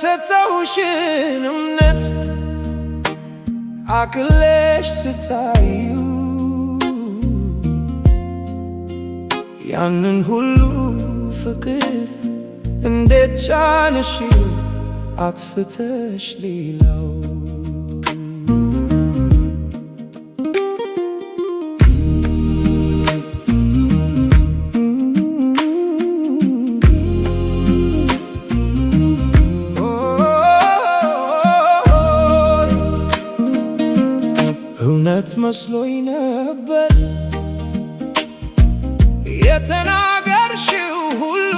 የሰጠሁሽን እምነት አቅለሽ ስታዩ ያንን ሁሉ ፍቅር እንዴት ቻልሽው አጥፍተሽ ሌላው? እውነት መስሎኝ ነበር የተናገርሽው ሁሉ፣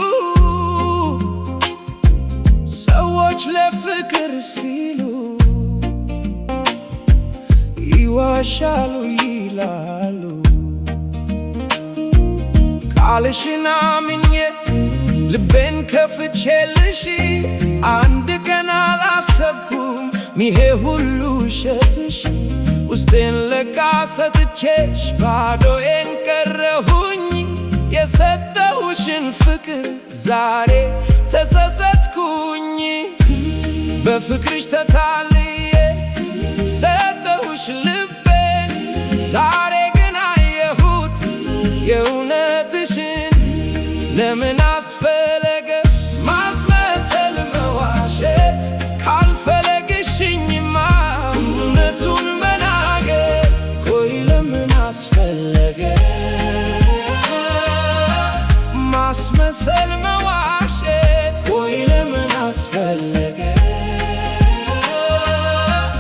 ሰዎች ለፍቅር ሲሉ ይዋሻሉ ይላሉ። ቃልሽን አምኜ ልቤን ከፍቼልሽ አንድ ቀን አላሰብኩም ይሄ ሁሉ ውሸትሽ ውስጤን ለቃ ሰጥቼሽ ባዶዬን ቀረሁኝ። የሰጠሁሽን ፍቅር ዛሬ ተጸጸትኩኝ። በፍቅርሽ ተታልዬ ሰጠሁሽ ልቤን፣ ዛሬ ግን አየሁት የእውነትሽን። ለምን አስፈለገ ማስመሰል መዋሸት? ካልፈለግሽኝማ እውነቱን መናገር። ቆይ ለምን አስፈለገ ማስመሰል መዋሸት? ቆይ ለምን አስፈለገ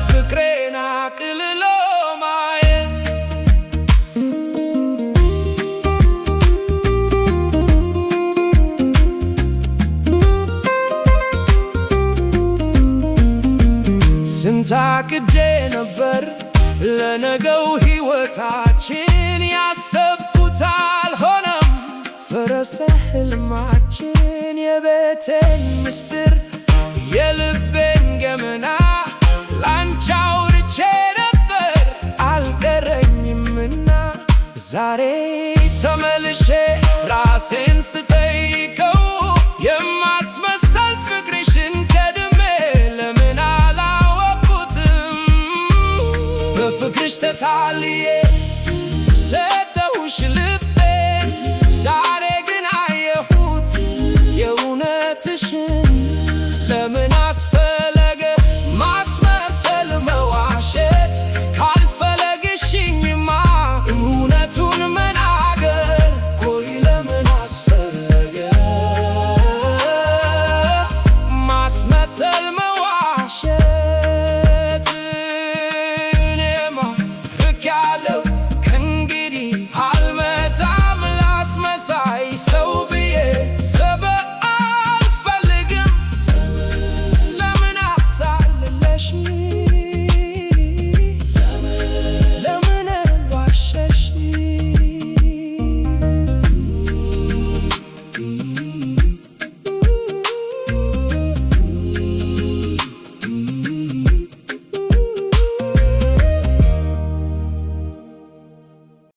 ፍቅሬን አቅልሎ ማየት? ስንት አቅጄ ነበር ለነገው ሕይወታችን፣ ያሰብኩት አልሆነም ፈረሰ ሕልማችን። የቤቴን ምስጢር የልቤን ገመና ላንቺ አውርቼ ነበር አልቀረኝምና፣ ዛሬ ተመልሼ ራሴን ስጠይቀው የማስመሰል ፍቅርሽን ቀድሜ ለምን አላወቅኩትም? በፍቅርሽ ተታልዬ